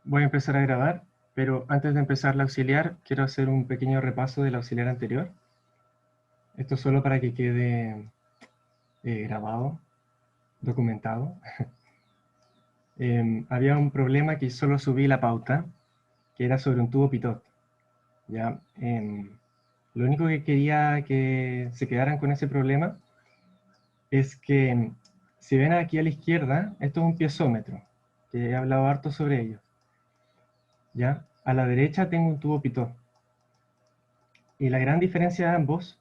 Voy a empezar a grabar, pero antes de empezar la auxiliar, quiero hacer un pequeño repaso del auxiliar anterior. Esto solo para que quede grabado, documentado. Había un problema que solo subí la pauta, que era sobre un tubo pitot. ¿Ya? Lo único que quería que se quedaran con ese problema es que, si ven aquí a la izquierda, esto es un piezómetro, que he hablado harto sobre ello. ¿Ya? A la derecha tengo un tubo pitot. Y la gran diferencia de ambos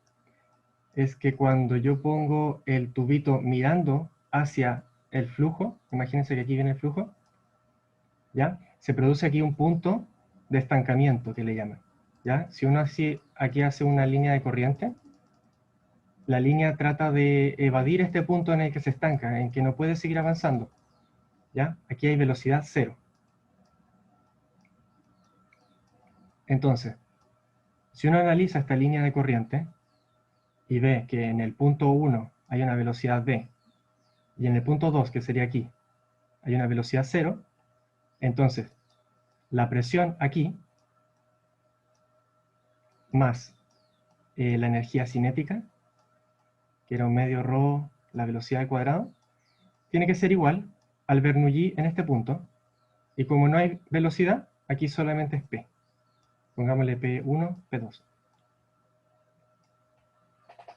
es que cuando yo pongo el tubito mirando hacia el flujo, imagínense que aquí viene el flujo, ¿ya? Se produce aquí un punto de estancamiento que le llaman, ¿ya? Si uno así, aquí hace una línea de corriente, la línea trata de evadir este punto en el que se estanca, en que no puede seguir avanzando, ¿ya? Aquí hay velocidad cero. Entonces, si uno analiza esta línea de corriente y ve que en el punto 1 hay una velocidad v y en el punto 2, que sería aquí, hay una velocidad cero, entonces la presión aquí más la energía cinética, que era un medio ρ la velocidad al cuadrado, tiene que ser igual al Bernoulli en este punto. Y como no hay velocidad, aquí solamente es P. Pongámosle P1, P2.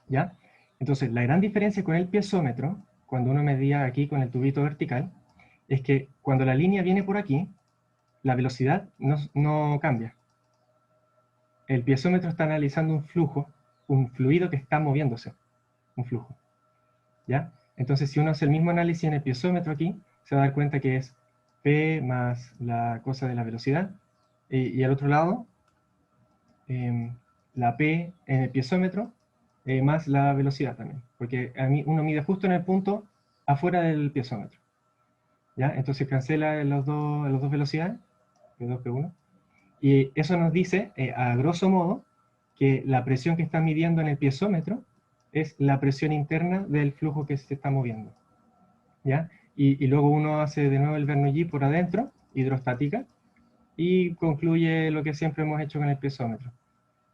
¿Ya? Entonces, la gran diferencia con el piezómetro, cuando uno medía aquí con el tubito vertical, es que cuando la línea viene por aquí, la velocidad no cambia. El piezómetro está analizando un flujo, un fluido que está moviéndose, un flujo. ¿Ya? Entonces, si uno hace el mismo análisis en el piezómetro aquí, se va a dar cuenta que es P más la cosa de la velocidad, y al otro lado, la P en el piezómetro, más la velocidad también, porque a mí uno mide justo en el punto afuera del piezómetro. ¿Ya? Entonces cancela las dos velocidades, P2, P1, y eso nos dice, a grosso modo, que la presión que está midiendo en el piezómetro es la presión interna del flujo que se está moviendo. ¿Ya? Y luego uno hace de nuevo el Bernoulli por adentro, hidrostática, y concluye lo que siempre hemos hecho con el piezómetro,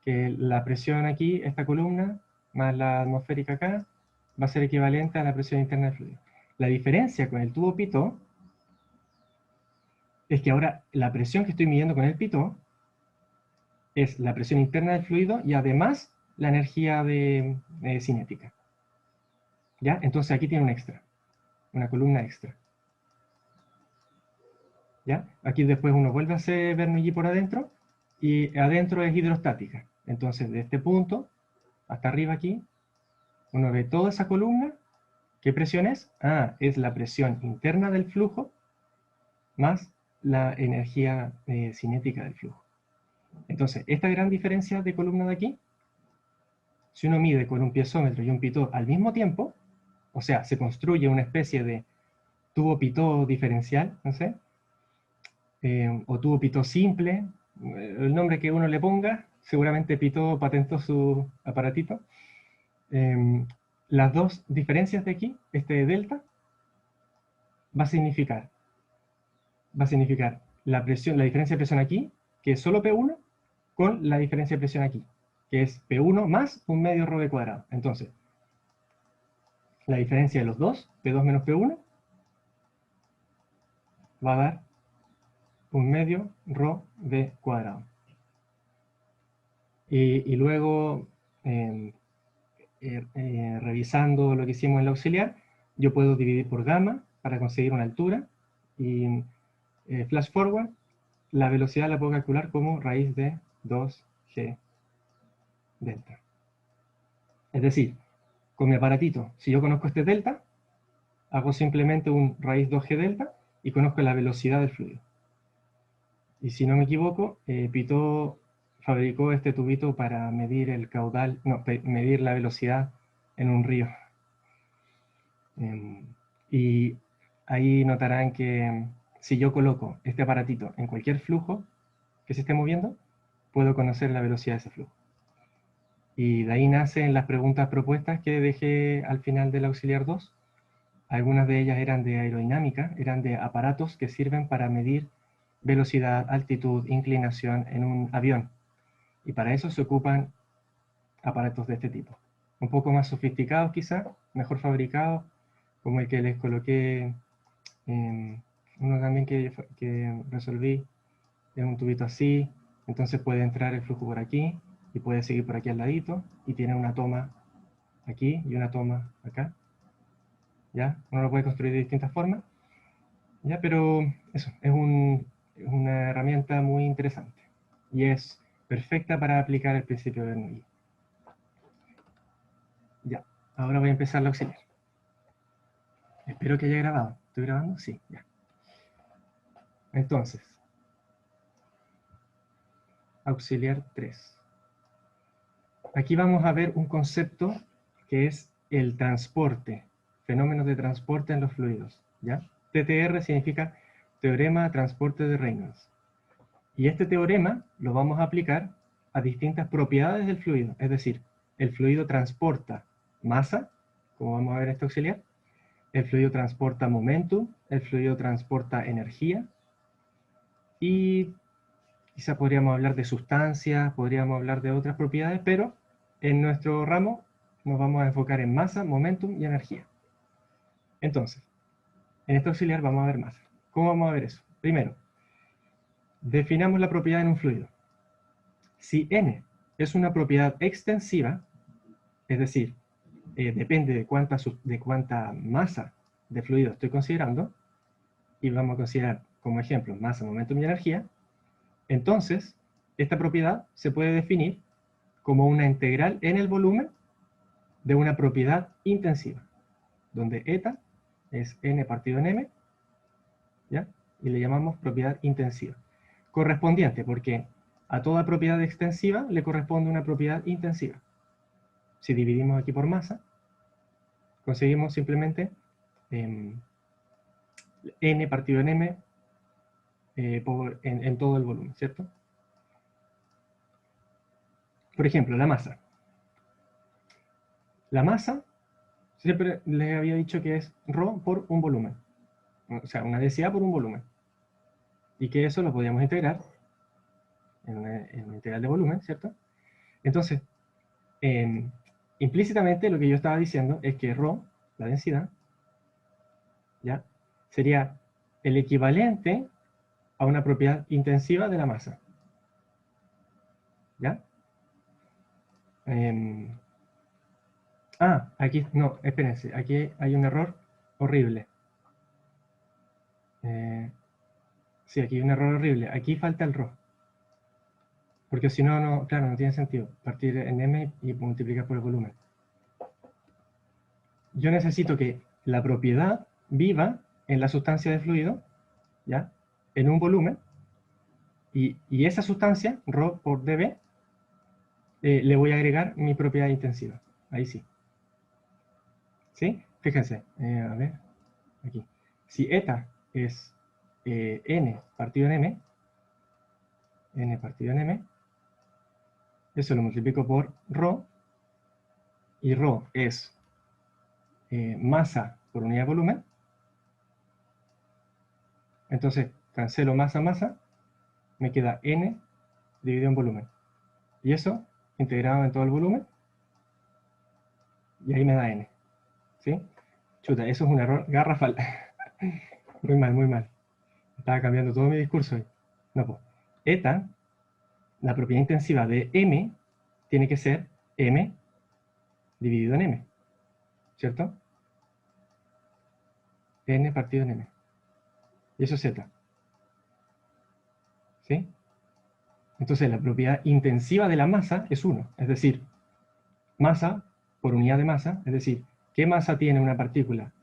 que la presión aquí, esta columna, más la atmosférica acá, va a ser equivalente a la presión interna del fluido. La diferencia con el tubo Pitot es que ahora la presión que estoy midiendo con el Pitot es la presión interna del fluido y además la energía cinética. ¿Ya? Entonces aquí tiene un extra, una columna extra. ¿Ya? Aquí después uno vuelve a hacer Bernoulli por adentro, y adentro es hidrostática. Entonces, de este punto hasta arriba aquí, uno ve toda esa columna. ¿Qué presión es? Ah, es la presión interna del flujo más la energía cinética del flujo. Entonces, esta gran diferencia de columna de aquí, si uno mide con un piezómetro y un Pitot al mismo tiempo, o sea, se construye una especie de tubo Pitot diferencial, no sé, o tubo Pitot simple, el nombre que uno le ponga, seguramente Pitot patentó su aparatito. Las dos diferencias de aquí, este delta, va a significar, la presión, la diferencia de presión aquí, que es solo P1, con la diferencia de presión aquí, que es P1 más un medio ρ de cuadrado. Entonces, la diferencia de los dos, P2 menos P1, va a dar un medio ρ de cuadrado. Y luego, revisando lo que hicimos en la auxiliar, yo puedo dividir por gamma para conseguir una altura, y flash forward, la velocidad la puedo calcular como raíz de 2g delta. Es decir, con mi aparatito, si yo conozco este delta, hago simplemente un raíz 2g delta y conozco la velocidad del fluido. Y si no me equivoco, Pitot fabricó este tubito para medir el caudal, no, medir la velocidad en un río. Y ahí notarán que si yo coloco este aparatito en cualquier flujo que se esté moviendo, puedo conocer la velocidad de ese flujo. Y de ahí nacen las preguntas propuestas que dejé al final del auxiliar 2. Algunas de ellas eran de aerodinámica, eran de aparatos que sirven para medir velocidad, altitud, inclinación en un avión. Y para eso se ocupan aparatos de este tipo. Un poco más sofisticados quizá, mejor fabricados, como el que les coloqué, uno también que resolví, es un tubito así, entonces puede entrar el flujo por aquí y puede seguir por aquí al ladito y tiene una toma aquí y una toma acá. ¿Ya? Uno lo puede construir de distintas formas, ¿ya? Pero eso, es una herramienta muy interesante y es perfecta para aplicar el principio de Bernoulli. Ya, ahora voy a empezar la auxiliar. Espero que haya grabado. ¿Estoy grabando? Sí, ya. Entonces, auxiliar 3. Aquí vamos a ver un concepto que es el transporte, fenómenos de transporte en los fluidos, ¿ya? TTR significa Teorema de Transporte de Reynolds. Y este teorema lo vamos a aplicar a distintas propiedades del fluido, es decir, el fluido transporta masa, como vamos a ver este auxiliar, el fluido transporta momentum, el fluido transporta energía, y quizá podríamos hablar de sustancias, podríamos hablar de otras propiedades, pero en nuestro ramo nos vamos a enfocar en masa, momentum y energía. Entonces, en este auxiliar vamos a ver masa. ¿Cómo vamos a ver eso? Primero, definamos la propiedad en un fluido. Si n es una propiedad extensiva, es decir, depende de cuánta masa de fluido estoy considerando, y vamos a considerar como ejemplo masa, momentum y energía, entonces esta propiedad se puede definir como una integral en el volumen de una propiedad intensiva, donde eta es n partido en m, ¿ya? Y le llamamos propiedad intensiva. Correspondiente, porque a toda propiedad extensiva le corresponde una propiedad intensiva. Si dividimos aquí por masa, conseguimos simplemente n partido en m en todo el volumen, ¿cierto? Por ejemplo, la masa. La masa, siempre les había dicho que es ρ por un volumen. O sea, una densidad por un volumen. Y que eso lo podíamos integrar en una integral de volumen, ¿cierto? Entonces, implícitamente lo que yo estaba diciendo es que ρ, la densidad, ¿ya? Sería el equivalente a una propiedad intensiva de la masa. ¿Ya? Aquí, no, espérense, aquí hay un error horrible. Sí, aquí hay un error horrible. Aquí falta el ρ. Porque si no, no, claro, no tiene sentido partir en m y multiplicar por el volumen. Yo necesito que la propiedad viva en la sustancia de fluido, ¿ya? En un volumen, y esa sustancia, ρ por dB, le voy a agregar mi propiedad intensiva. Ahí sí. ¿Sí? Fíjense, a ver, aquí. Si eta es n partido en m, n partido en m, eso lo multiplico por ρ, y ρ es masa por unidad de volumen. Entonces, cancelo masa, masa, me queda n dividido en volumen. Y eso, integrado en todo el volumen, y ahí me da n. ¿Sí? Chuta, eso es un error garrafal. Muy mal, muy mal. Estaba cambiando todo mi discurso hoy. No, pues. Eta, la propiedad intensiva de m, tiene que ser m dividido en m. ¿Cierto? N partido en m. Y eso es z. ¿Sí? Entonces la propiedad intensiva de la masa es 1. Es decir, masa por unidad de masa, es decir, ¿qué masa tiene una partícula?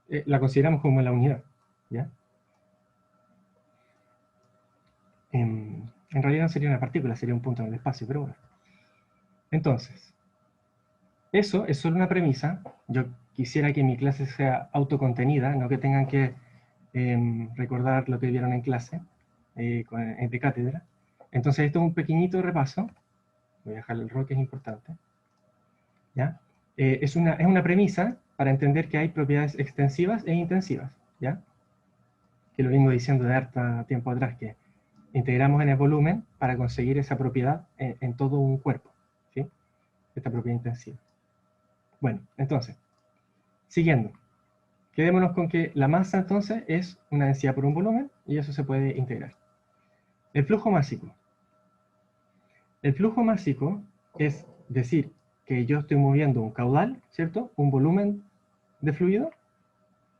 La consideramos como la unidad, ¿ya? En realidad no sería una partícula, sería un punto en el espacio, pero bueno. Entonces, eso es solo una premisa. Yo quisiera que mi clase sea autocontenida, no que tengan que recordar lo que vieron en clase, de cátedra. Entonces, esto es un pequeñito repaso. Voy a dejar el RO, que es importante. ¿Ya? Es una premisa para entender que hay propiedades extensivas e intensivas, ¿ya? que lo vengo diciendo de harto tiempo atrás, que integramos en el volumen para conseguir esa propiedad en todo un cuerpo, ¿sí? Esta propiedad intensiva. Bueno, entonces, siguiendo. Quedémonos con que la masa entonces es una densidad por un volumen y eso se puede integrar. El flujo másico. El flujo másico es decir que yo estoy moviendo un caudal, ¿cierto? Un volumen de fluido,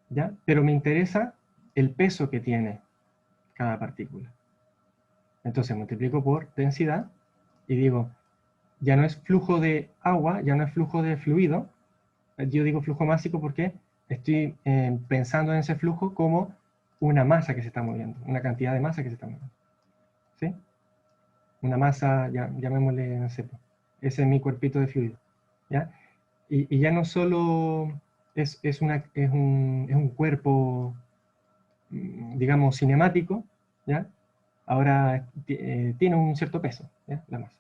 ¿ya? Pero me interesa el peso que tiene cada partícula. Entonces multiplico por densidad y digo, ya no es flujo de agua, ya no es flujo de fluido. Yo digo flujo másico porque estoy pensando en ese flujo como una masa que se está moviendo, una cantidad de masa que se está moviendo. ¿Sí? Una masa, llamémosle, no sé, ese es mi cuerpito de fluido. ¿Ya? Y ya no solo es un cuerpo, digamos, cinemático, ¿ya? Ahora tiene un cierto peso, ¿ya? La masa.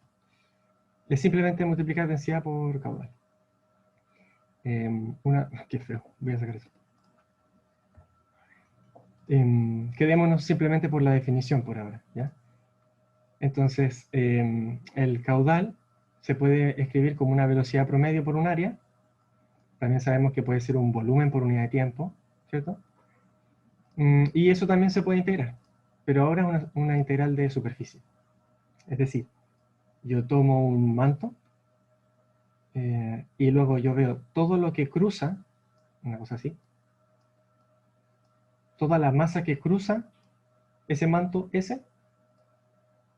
Es simplemente multiplicar densidad por caudal. Qué feo, voy a sacar eso. Quedémonos simplemente por la definición por ahora, ¿ya? Entonces, el caudal se puede escribir como una velocidad promedio por un área. También sabemos que puede ser un volumen por unidad de tiempo, ¿cierto? Y eso también se puede integrar, pero ahora es una integral de superficie. Es decir, yo tomo un manto y luego yo veo todo lo que cruza, una cosa así, toda la masa que cruza ese manto S,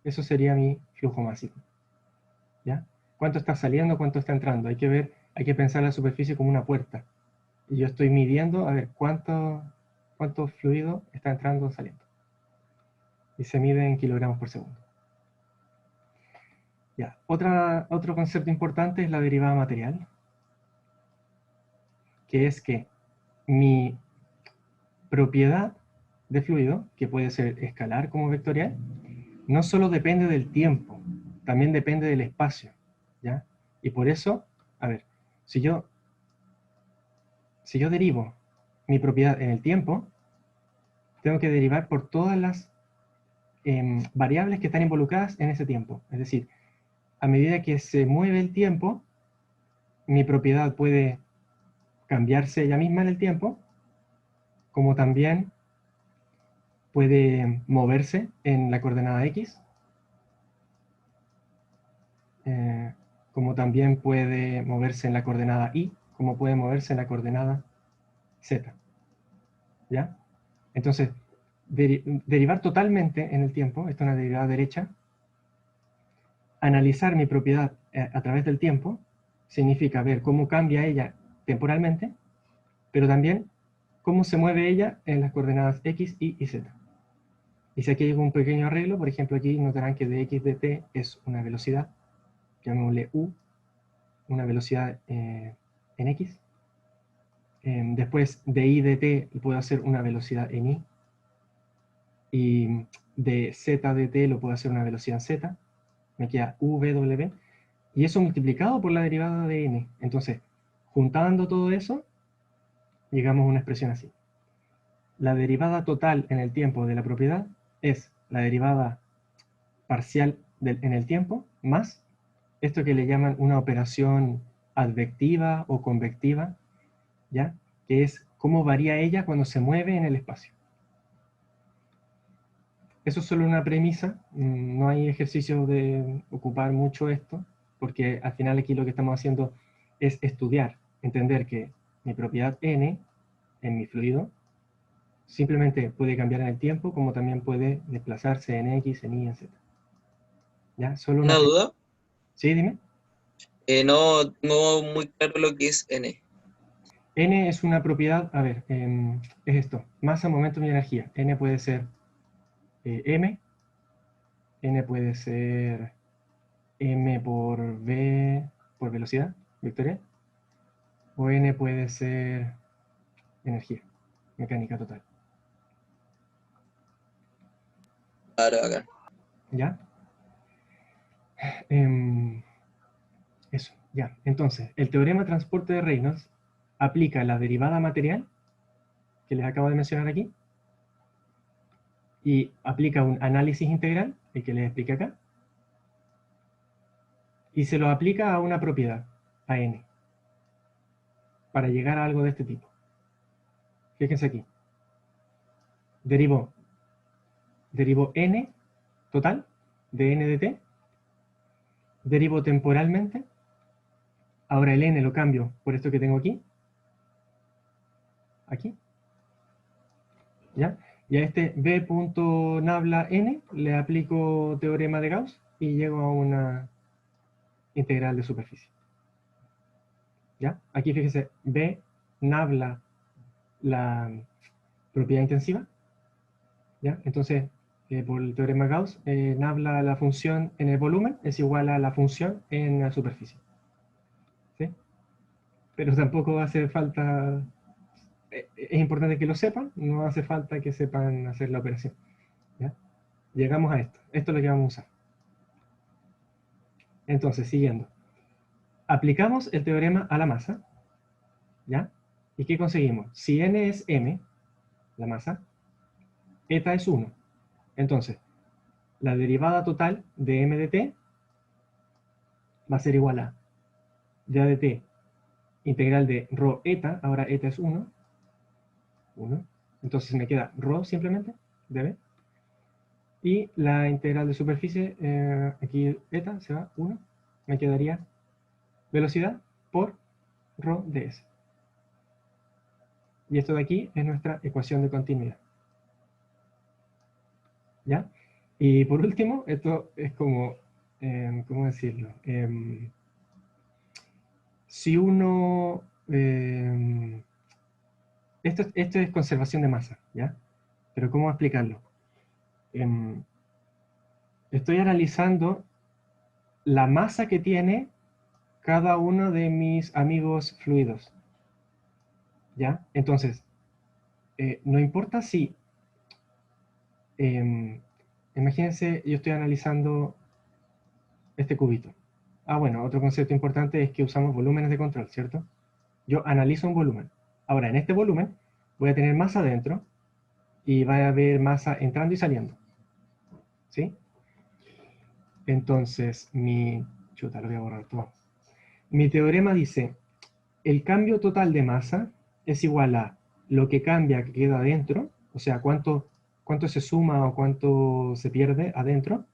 eso sería mi flujo másico. ¿Ya? ¿Cuánto está saliendo? ¿Cuánto está entrando? Hay que ver, hay que pensar la superficie como una puerta. Y yo estoy midiendo a ver cuánto fluido está entrando o saliendo. Y se mide en kilogramos por segundo. Ya. Otro concepto importante es la derivada material, que es que mi propiedad de fluido, que puede ser escalar como vectorial, no solo depende del tiempo, también depende del espacio, ¿ya? Y por eso, a ver, si yo derivo mi propiedad en el tiempo, tengo que derivar por todas las variables que están involucradas en ese tiempo. Es decir, a medida que se mueve el tiempo, mi propiedad puede cambiarse ella misma en el tiempo, como también puede moverse en la coordenada X, como también puede moverse en la coordenada Y, como puede moverse en la coordenada Z. ¿Ya? Entonces, derivar totalmente en el tiempo, esto es una derivada derecha, analizar mi propiedad a través del tiempo, significa ver cómo cambia ella temporalmente, pero también cómo se mueve ella en las coordenadas X, Y y Z. Y si aquí hay un pequeño arreglo, por ejemplo, aquí notarán que dx dt es una velocidad, llamémosle u, una velocidad en x. Después de I dt puedo hacer una velocidad en y. Y de z dt lo puedo hacer una velocidad en z. Me queda uw. Y eso multiplicado por la derivada de n. Entonces, juntando todo eso, llegamos a una expresión así. La derivada total en el tiempo de la propiedad es la derivada parcial en el tiempo más esto que le llaman una operación advectiva o convectiva, ¿ya? Que es cómo varía ella cuando se mueve en el espacio. Eso es solo una premisa, no hay ejercicio de ocupar mucho esto, porque al final aquí lo que estamos haciendo es estudiar, entender que mi propiedad n en mi fluido simplemente puede cambiar en el tiempo, como también puede desplazarse en x, en y, en z. ¿Ya? Solo una Una premisa. duda, ¿Sí? Dime. no tengo muy claro lo que es N. N es una propiedad, a ver, es esto, masa, momentum y energía. N puede ser M, N puede ser M por V por velocidad, vectorial, o N puede ser energía, mecánica total. Claro, acá. ¿Ya? Em, Eso, ya. Entonces, el teorema de transporte de Reynolds aplica la derivada material que les acabo de mencionar aquí, y aplica un análisis integral, el que les expliqué acá, y se lo aplica a una propiedad, a n, para llegar a algo de este tipo. Fíjense aquí. Derivo n total de n de t, derivo temporalmente, ahora el n lo cambio por esto que tengo aquí, ¿ya? Y a este b.nabla n le aplico teorema de Gauss y llego a una integral de superficie. ¿Ya? Aquí fíjese, b nabla la propiedad intensiva, ¿ya? Entonces, por el teorema de Gauss, nabla la función en el volumen es igual a la función en la superficie. ¿Sí? Pero tampoco hace falta, es importante que lo sepan, no hace falta que sepan hacer la operación. ¿Ya? Llegamos a esto. Esto es lo que vamos a usar. Entonces, siguiendo. Aplicamos el teorema a la masa, ¿ya? ¿Y qué conseguimos? Si n es m, la masa, eta es 1. Entonces, la derivada total de m de t va a ser igual a ya de t integral de rho eta, ahora eta es 1, entonces me queda rho simplemente, de b, y la integral de superficie, aquí eta se va 1, me quedaría velocidad por rho ds. Y esto de aquí es nuestra ecuación de continuidad. ¿Ya? Y por último, esto es como, ¿cómo decirlo? Si uno... esto es conservación de masa, ¿ya? Pero ¿cómo explicarlo? Estoy analizando la masa que tiene cada uno de mis amigos fluidos, ¿ya? Entonces, no importa si... imagínense, yo estoy analizando este cubito. Ah, bueno, otro concepto importante es que usamos volúmenes de control, ¿cierto? Yo analizo un volumen. Ahora, en este volumen voy a tener masa dentro y va a haber masa entrando y saliendo. ¿Sí? Entonces, chuta, lo voy a borrar todo. Mi teorema dice, el cambio total de masa es igual a lo que cambia que queda adentro, o sea, cuánto se suma o cuánto se pierde adentro,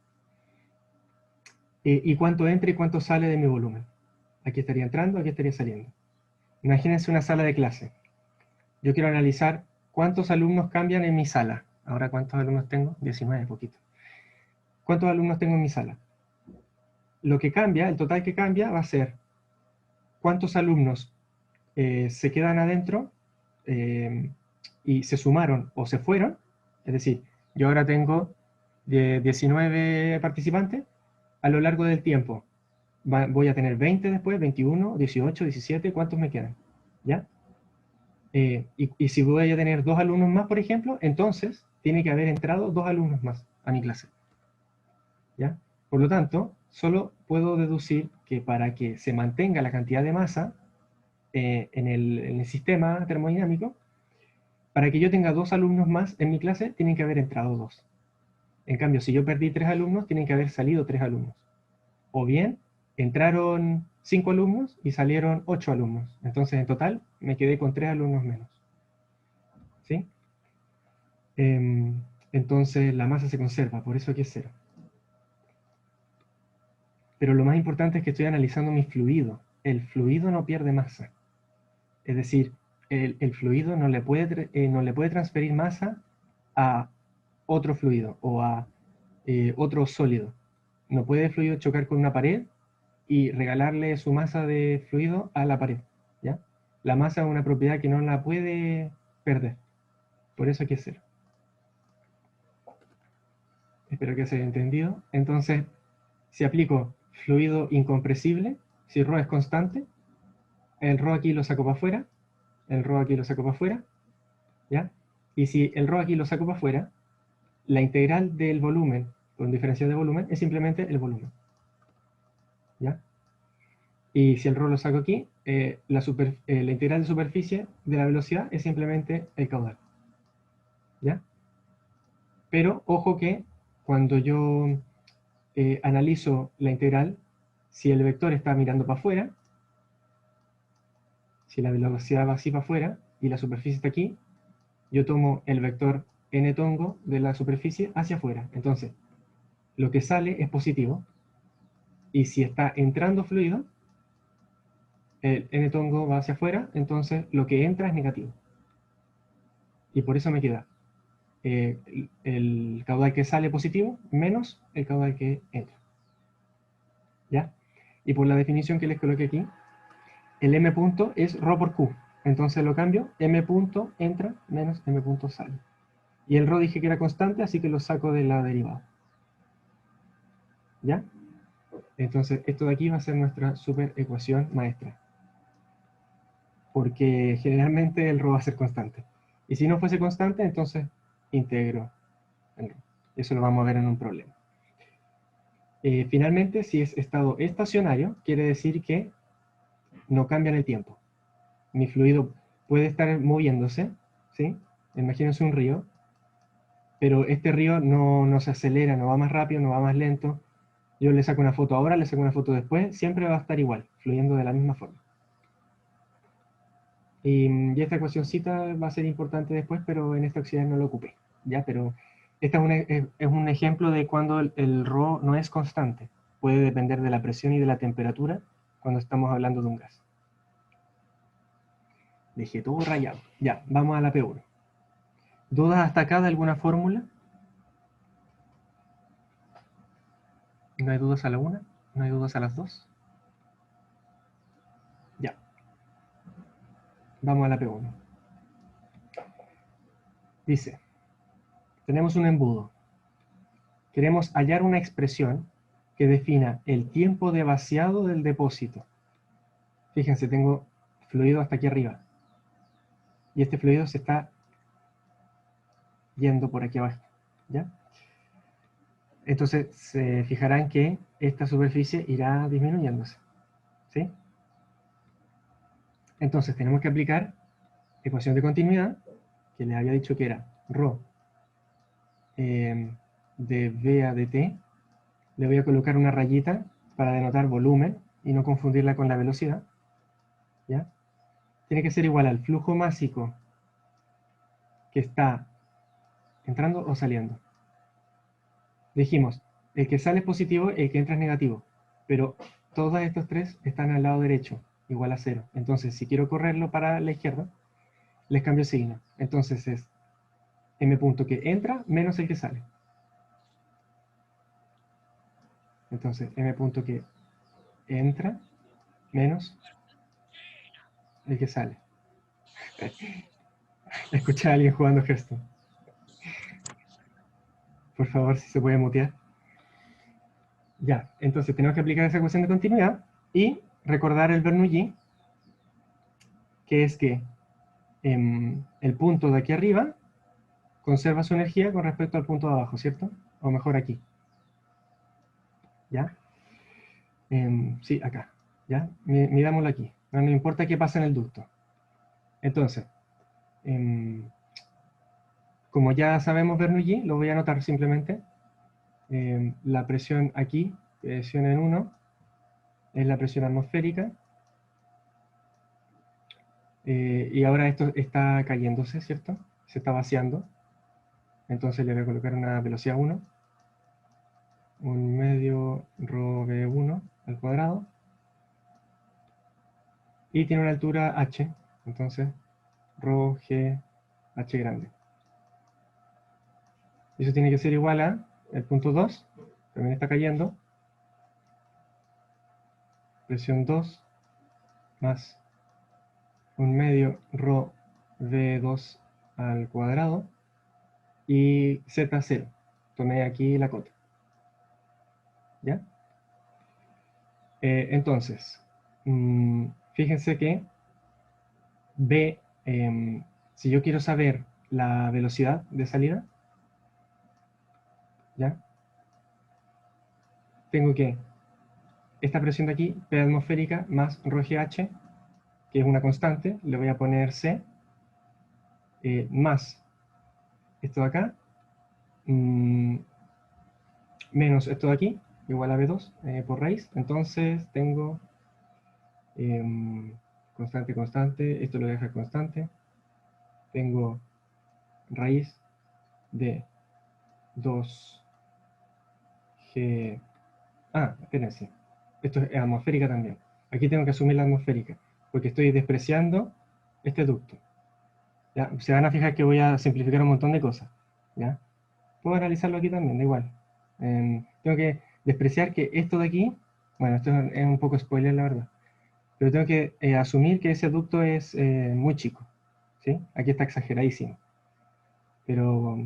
y cuánto entra y cuánto sale de mi volumen. Aquí estaría entrando, aquí estaría saliendo. Imagínense una sala de clase. Yo quiero analizar cuántos alumnos cambian en mi sala. Ahora, ¿cuántos alumnos tengo? 19, poquito. ¿Cuántos alumnos tengo en mi sala? Lo que cambia, el total que cambia, va a ser cuántos alumnos se quedan adentro y se sumaron o se fueron. Es decir, yo ahora tengo 19 participantes a lo largo del tiempo. Voy a tener 20 después, 21, 18, 17, ¿cuántos me quedan? ¿Ya? Y si voy a tener 2 alumnos más, por ejemplo, entonces tiene que haber entrado 2 alumnos más a mi clase. ¿Ya? Por lo tanto, solo puedo deducir que para que se mantenga la cantidad de masa en el sistema termodinámico, para que yo tenga 2 alumnos más en mi clase, tienen que haber entrado 2. En cambio, si yo perdí 3 alumnos, tienen que haber salido 3 alumnos. O bien, entraron 5 alumnos y salieron 8 alumnos. Entonces, en total, me quedé con 3 alumnos menos. ¿Sí? Entonces, la masa se conserva, por eso aquí es 0. Pero lo más importante es que estoy analizando mi fluido. El fluido no pierde masa. Es decir, el fluido no le puede transferir masa a otro fluido o a otro sólido. No puede el fluido chocar con una pared y regalarle su masa de fluido a la pared. ¿Ya? La masa es una propiedad que no la puede perder. Por eso aquí es 0. Espero que se haya entendido. Entonces, si aplico fluido incompresible, si ρ es constante, el ρ aquí lo saco para afuera, el ρ aquí lo saco para afuera, ¿ya? Y si el ρ aquí lo saco para afuera, la integral del volumen con diferencial de volumen es simplemente el volumen, ¿ya? Y si el ρ lo saco aquí, la integral de superficie de la velocidad es simplemente el caudal, ¿ya? Pero ojo que cuando yo analizo la integral, si el vector está mirando para afuera, si la velocidad va así para afuera y la superficie está aquí, yo tomo el vector n tongo de la superficie hacia afuera. Entonces, lo que sale es positivo. Y si está entrando fluido, el n tongo va hacia afuera, entonces lo que entra es negativo. Y por eso me queda el caudal que sale positivo menos el caudal que entra. ¿Ya? Y por la definición que les coloqué aquí, el m punto es ρ por q. Entonces lo cambio, m punto entra menos m punto sale. Y el ρ dije que era constante, así que lo saco de la derivada. ¿Ya? Entonces esto de aquí va a ser nuestra super ecuación maestra. Porque generalmente el ρ va a ser constante. Y si no fuese constante, entonces integro el ρ. Eso lo vamos a ver en un problema. Finalmente, si es estado estacionario, quiere decir que no cambia en el tiempo. Mi fluido puede estar moviéndose, ¿sí? Imagínense un río, pero este río no se acelera, no va más rápido, no va más lento. Yo le saco una foto ahora, le saco una foto después, siempre va a estar igual, fluyendo de la misma forma. Y esta ecuacióncita va a ser importante después, pero en esta actividad no lo ocupé, ¿ya? Pero esta es un ejemplo de cuando el ρ no es constante. Puede depender de la presión y de la temperatura cuando estamos hablando de un gas. Dejé todo rayado. Ya, vamos a la P1. ¿Dudas hasta acá de alguna fórmula? ¿No hay dudas a la 1? ¿No hay dudas a las 2? Ya. Vamos a la P1. Dice, tenemos un embudo. Queremos hallar una expresión que defina el tiempo de vaciado del depósito. Fíjense, tengo fluido hasta aquí arriba. Y este fluido se está yendo por aquí abajo. ¿Ya? Entonces se fijarán que esta superficie irá disminuyéndose. ¿Sí? Entonces tenemos que aplicar ecuación de continuidad, que les había dicho que era ρ de V a dt. Le voy a colocar una rayita para denotar volumen y no confundirla con la velocidad. ¿Ya? Tiene que ser igual al flujo másico que está entrando o saliendo. Dijimos, el que sale es positivo, el que entra es negativo, pero todos estos tres están al lado derecho, igual a 0. Entonces, si quiero correrlo para la izquierda, les cambio signo. Entonces es m punto que entra menos el que sale. Entonces, m punto que entra menos el que sale. Escuché a alguien jugando Hearthstone. Por favor, si se puede mutear. Ya, entonces tenemos que aplicar esa ecuación de continuidad y recordar el Bernoulli, que es que el punto de aquí arriba conserva su energía con respecto al punto de abajo, ¿cierto? O mejor aquí. ¿Ya? Sí, acá. ¿Ya? Mirámoslo aquí. No importa qué pasa en el ducto. Entonces, como ya sabemos Bernoulli, lo voy a anotar simplemente. La presión aquí, presión en 1, es la presión atmosférica. Y ahora esto está cayéndose, ¿cierto? Se está vaciando. Entonces le voy a colocar una velocidad 1. Un medio ρ v1 al cuadrado. Y tiene una altura h. Entonces, ρ g h grande. Y eso tiene que ser igual a el punto 2. También está cayendo. Presión 2 más un medio ρ v2 al cuadrado. Y z0. Tomé aquí la cota. ¿Ya? Entonces, fíjense que B, si yo quiero saber la velocidad de salida, ¿ya? Tengo que esta presión de aquí, P atmosférica más ρgh, que es una constante, le voy a poner C, más esto de acá, menos esto de aquí, igual a B2 por raíz. Entonces tengo constante, constante, esto lo voy a dejar constante. Tengo raíz de 2G. Ah, espérense. Esto es atmosférica también. Aquí tengo que asumir la atmosférica, porque estoy despreciando este ducto. ¿Ya? Se van a fijar que voy a simplificar un montón de cosas. ¿Ya? Puedo analizarlo aquí también, da igual. Tengo que despreciar que esto de aquí, bueno, esto es un poco spoiler la verdad, pero tengo que asumir que ese ducto es muy chico. ¿Sí? Aquí está exageradísimo. Pero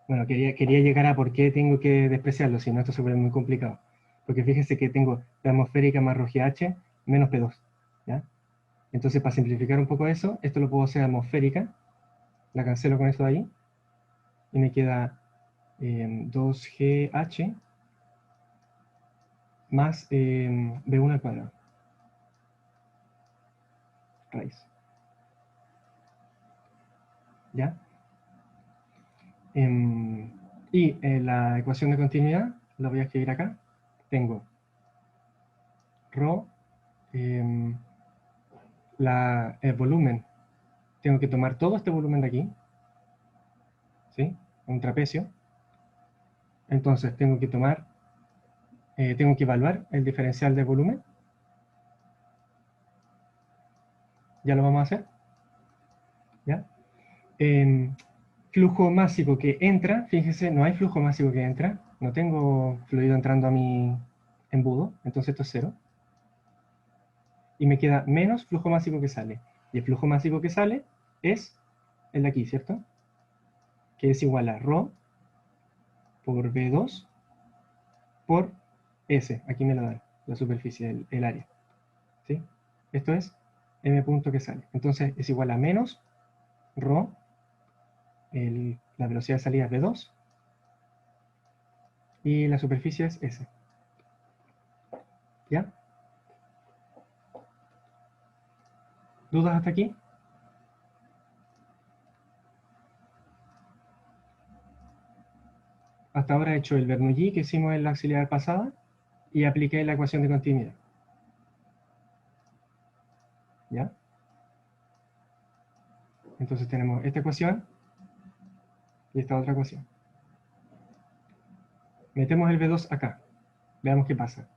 bueno, quería llegar a por qué tengo que despreciarlo, si no esto se vuelve muy complicado. Porque fíjense que tengo P atmosférica más ρGH menos P2. ¿Ya? Entonces, para simplificar un poco eso, esto lo puedo hacer atmosférica, la cancelo con esto de ahí, y me queda 2GH más B1 al cuadrado, raíz. ¿Ya? Y la ecuación de continuidad la voy a escribir acá. Tengo ρ, el volumen. Tengo que tomar todo este volumen de aquí, ¿sí? Un trapecio. Entonces tengo que tomar, tengo que evaluar el diferencial de volumen. Ya lo vamos a hacer. ¿Ya? Flujo másico que entra, fíjense, no hay flujo másico que entra. No tengo fluido entrando a mi embudo, entonces esto es 0. Y me queda menos flujo másico que sale. Y el flujo másico que sale es el de aquí, ¿cierto? Que es igual a ρ por B2 por S. Aquí me lo dan, la superficie, el área. ¿Sí? Esto es m punto que sale. Entonces es igual a menos ρ, la velocidad de salida es V2, y la superficie es S. ¿Ya? ¿Dudas hasta aquí? Hasta ahora he hecho el Bernoulli que hicimos en la auxiliar pasada y apliqué la ecuación de continuidad. ¿Ya? Entonces tenemos esta ecuación y esta otra ecuación. Metemos el V2 acá. Veamos qué pasa.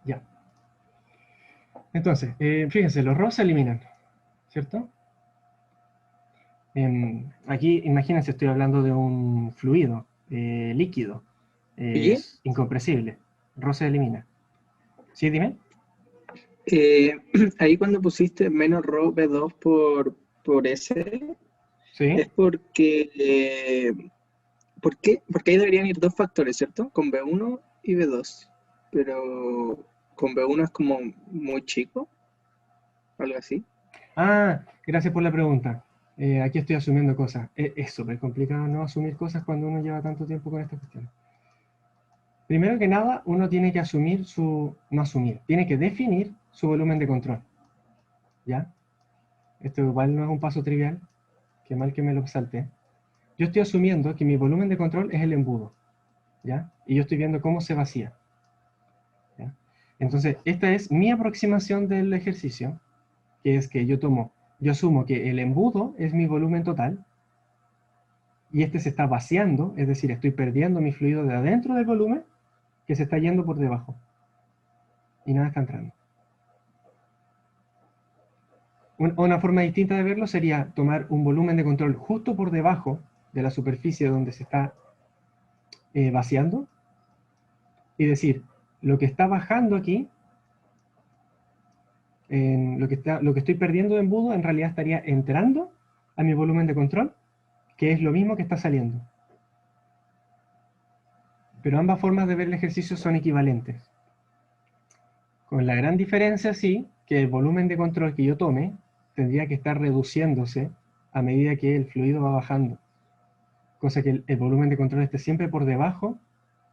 Ya. Entonces, fíjense, los ρ se eliminan, ¿cierto? Aquí, imagínense, estoy hablando de un fluido líquido, Oye, es incompresible. ρ se elimina. ¿Sí, dime? ahí cuando pusiste menos ρ B2 por S, Sí. es porque, ¿por qué? Porque ahí deberían ir dos factores, ¿cierto? Con B1 y B2. Pero con B1 es como muy chico, algo así. Ah, gracias por la pregunta. Aquí estoy asumiendo cosas. Es súper complicado no asumir cosas cuando uno lleva tanto tiempo con estas cuestiones. Primero que nada, uno tiene que asumir no asumir, tiene que definir su volumen de control. ¿Ya? Esto igual no es un paso trivial, que mal que me lo salté. Yo estoy asumiendo que mi volumen de control es el embudo. ¿Ya? Y yo estoy viendo cómo se vacía. ¿Ya? Entonces, esta es mi aproximación del ejercicio, que es que yo asumo que el embudo es mi volumen total, y este se está vaciando, es decir, estoy perdiendo mi fluido de adentro del volumen que se está yendo por debajo. Y nada está entrando. Una forma distinta de verlo sería tomar un volumen de control justo por debajo de la superficie donde se está vaciando y decir, lo que está bajando aquí, lo que estoy perdiendo de embudo, en realidad estaría entrando a mi volumen de control, que es lo mismo que está saliendo. Pero ambas formas de ver el ejercicio son equivalentes. Con la gran diferencia, sí, que el volumen de control que yo tome tendría que estar reduciéndose a medida que el fluido va bajando. Cosa que el volumen de control esté siempre por debajo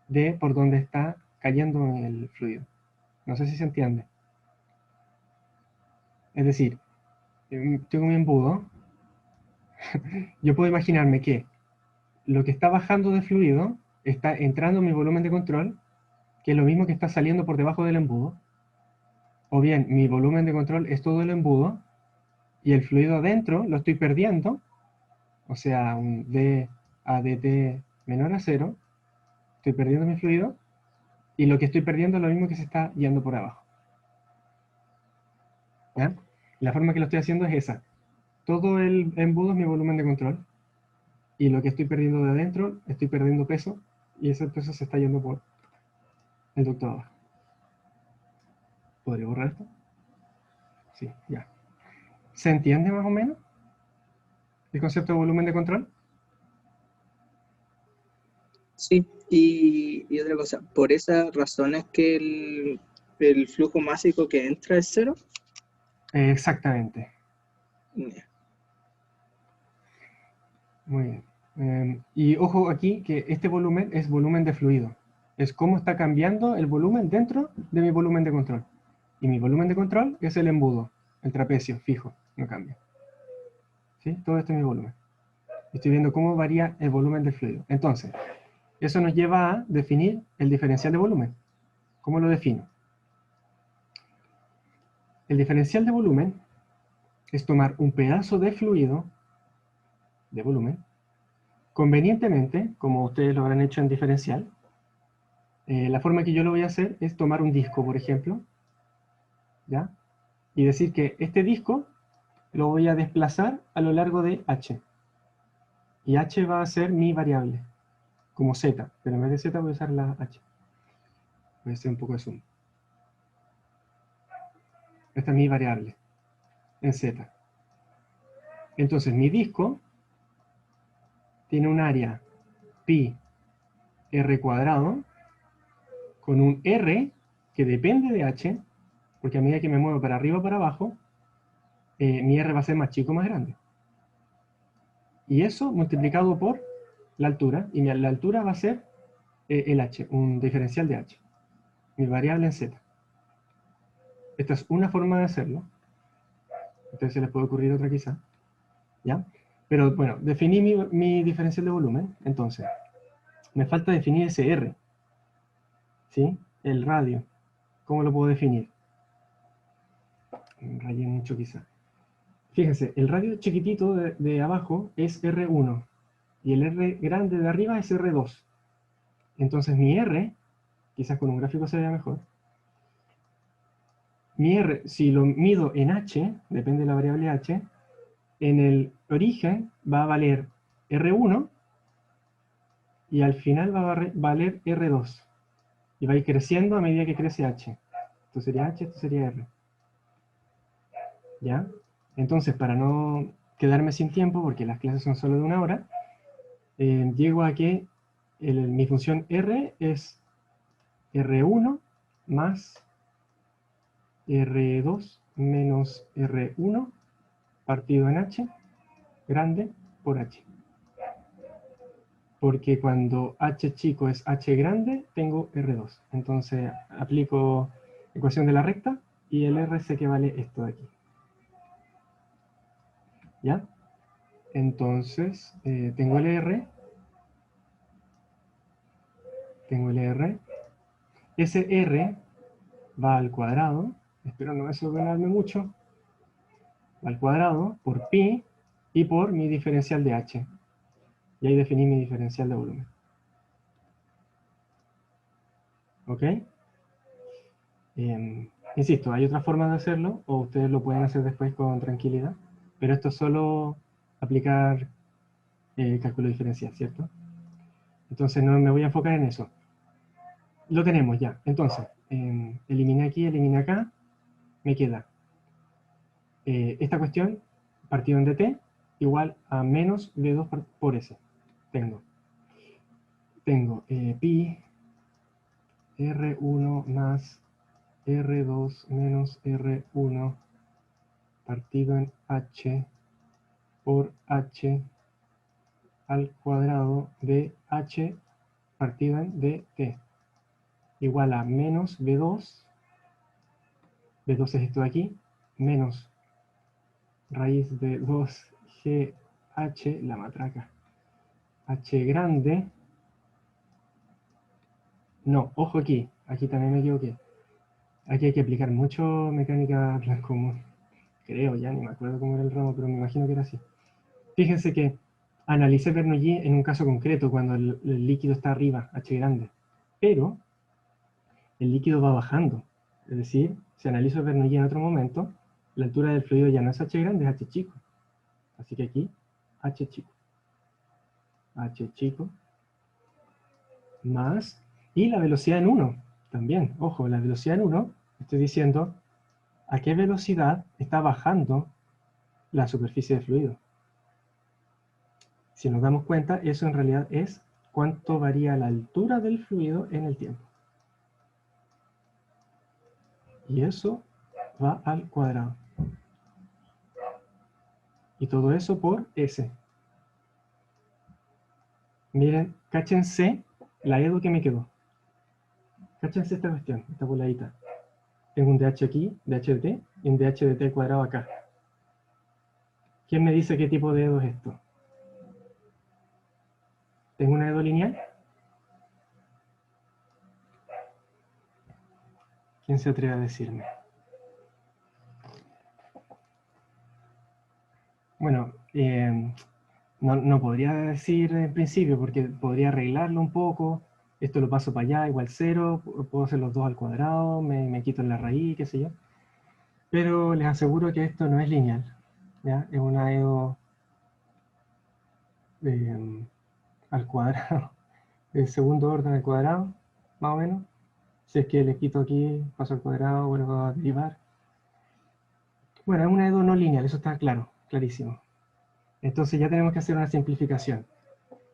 de por donde está cayendo el fluido. No sé si se entiende. Es decir, tengo mi embudo. Yo puedo imaginarme que lo que está bajando de fluido está entrando en mi volumen de control, que es lo mismo que está saliendo por debajo del embudo. O bien, mi volumen de control es todo el embudo, y el fluido adentro lo estoy perdiendo, o sea, un d a dt menor a cero, estoy perdiendo mi fluido, y lo que estoy perdiendo es lo mismo que se está yendo por abajo. ¿Ya? La forma que lo estoy haciendo es esa. Todo el embudo es mi volumen de control, y lo que estoy perdiendo de adentro, estoy perdiendo peso, y ese peso se está yendo por el ducto de abajo. ¿Podría borrar esto? Sí, ya. ¿Se entiende más o menos el concepto de volumen de control? Sí, y otra cosa, por esa razón es que el flujo másico que entra es cero. Exactamente. Ya. Muy bien. Y ojo aquí que este volumen es volumen de fluido. Es cómo está cambiando el volumen dentro de mi volumen de control. Y mi volumen de control es el embudo, el trapecio, fijo, no cambia. ¿Sí? Todo esto es mi volumen. Estoy viendo cómo varía el volumen del fluido. Entonces, eso nos lleva a definir el diferencial de volumen. ¿Cómo lo defino? El diferencial de volumen es tomar un pedazo de fluido, de volumen, convenientemente, como ustedes lo habrán hecho en diferencial. La forma que yo lo voy a hacer es tomar un disco, por ejemplo, ¿ya? Y decir que este disco lo voy a desplazar a lo largo de h. Y h va a ser mi variable, como z, pero en vez de z voy a usar la h. Voy a hacer un poco de zoom. Esta es mi variable, en z. Entonces mi disco tiene un área pi r cuadrado con un r que depende de h, porque a medida que me muevo para arriba o para abajo, mi r va a ser más chico o más grande. Y eso multiplicado por la altura, y la altura va a ser el h, un diferencial de h, mi variable en z. Esta es una forma de hacerlo. A ustedes se les puede ocurrir otra quizá, ¿ya? Pero bueno, definí mi diferencial de volumen, entonces me falta definir ese r, ¿sí? El radio. ¿Cómo lo puedo definir? Rayé mucho quizá. Fíjense, el radio chiquitito de abajo es R1 y el R grande de arriba es R2. Entonces mi R, quizás con un gráfico se vea mejor, mi R, si lo mido en H, depende de la variable H, en el origen va a valer R1 y al final va a valer R2. Y va a ir creciendo a medida que crece H. Esto sería H, esto sería R. ¿Ya? Entonces, para no quedarme sin tiempo, porque las clases son solo de una hora, llego a que mi función R es R1 más R2 menos R1 partido en H grande por H. Porque cuando H chico es H grande, tengo R2. Entonces aplico ecuación de la recta y el R sé que vale esto de aquí. ¿Ya? Entonces tengo el R. Tengo el R. Ese R va al cuadrado. Espero no desordenarme mucho. Va al cuadrado por pi y por mi diferencial de H. Y ahí definí mi diferencial de volumen. ¿Ok? Insisto, hay otras formas de hacerlo, o ustedes lo pueden hacer después con tranquilidad, pero esto es solo aplicar cálculo diferencial, ¿cierto? Entonces no me voy a enfocar en eso. Lo tenemos ya. Entonces, eliminé aquí, eliminé acá, me queda esta cuestión, partido en dt, igual a menos v2 por s. Tengo pi r1 más r2 menos r1 partido en h por h al cuadrado de h partido en dt igual a menos v2 B2 es esto de aquí, menos raíz de 2GH, la matraca, H grande. No, ojo aquí también me equivoqué. Aquí hay que aplicar mucho mecánica plan común. Creo, ya ni me acuerdo cómo era el ramo, pero me imagino que era así. Fíjense que analicé Bernoulli en un caso concreto, cuando el líquido está arriba, H grande. Pero el líquido va bajando. Es decir, si analizo Bernoulli en otro momento, la altura del fluido ya no es H grande, es H chico. Así que aquí, H chico. H chico más, y la velocidad en 1 también. Ojo, la velocidad en 1, estoy diciendo a qué velocidad está bajando la superficie de fluido. Si nos damos cuenta, eso en realidad es cuánto varía la altura del fluido en el tiempo. Y eso va al cuadrado. Y todo eso por S. Miren, cáchense la EDO que me quedó. Cáchense esta cuestión, esta voladita. Tengo un DH aquí, DH de T, y un DH de T cuadrado acá. ¿Quién me dice qué tipo de EDO es esto? ¿Tengo una EDO lineal? ¿Quién se atreve a decirme? Bueno, no podría decir en principio, porque podría arreglarlo un poco. Esto lo paso para allá, igual 0. Puedo hacer los 2 al cuadrado, me quito la raíz, qué sé yo. Pero les aseguro que esto no es lineal. ¿Ya? Es una EDO al cuadrado, el segundo orden al cuadrado, más o menos. Si es que le quito aquí, paso al cuadrado, vuelvo a derivar. Bueno, es una EDO no lineal, eso está claro, clarísimo. Entonces ya tenemos que hacer una simplificación.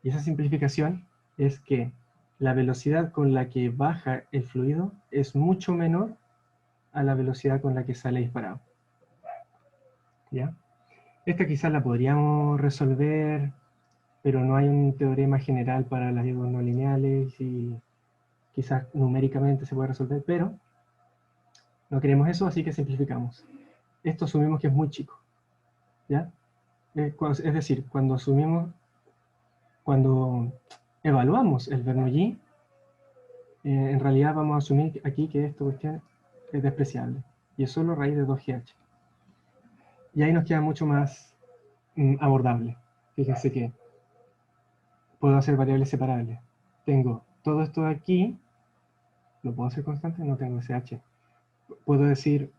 Y esa simplificación es que la velocidad con la que baja el fluido es mucho menor a la velocidad con la que sale disparado. ¿Ya? Esta quizás la podríamos resolver, pero no hay un teorema general para las EDOs no lineales y quizás numéricamente se puede resolver, pero no queremos eso, así que simplificamos. Esto asumimos que es muy chico. ¿Ya? Es decir, cuando evaluamos el Bernoulli, en realidad vamos a asumir aquí que esta cuestión es despreciable y es solo raíz de 2GH. Y ahí nos queda mucho más abordable. Fíjense que puedo hacer variables separables. Tengo todo esto de aquí, ¿lo puedo hacer constante? No tengo SH. Puedo decir,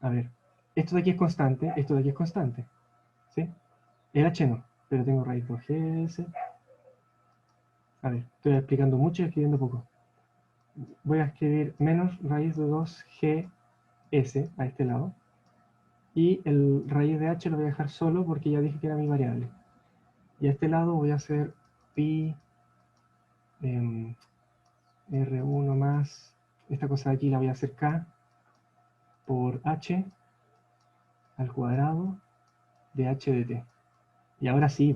a ver, esto de aquí es constante, esto de aquí es constante. ¿Sí? El H no, pero tengo raíz 2GS. A ver, estoy explicando mucho y escribiendo poco. Voy a escribir menos raíz de 2GS a este lado. Y el raíz de h lo voy a dejar solo porque ya dije que era mi variable. Y a este lado voy a hacer pi r1 más, esta cosa de aquí la voy a hacer k por h al cuadrado de h de t. Y ahora sí,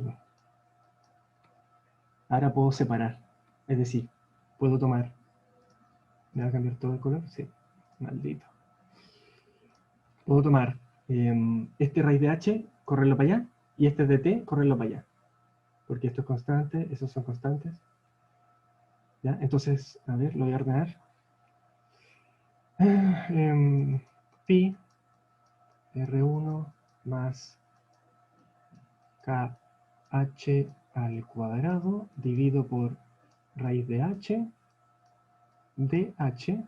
ahora puedo separar. Es decir, puedo tomar, ¿me va a cambiar todo el color? Sí, maldito. Puedo tomar este raíz de h, correrlo para allá, y este de t, correrlo para allá. Porque esto es constante, esos son constantes. ¿Ya? Entonces, a ver, lo voy a ordenar. Pi R1 más KH al cuadrado dividido por raíz de h de h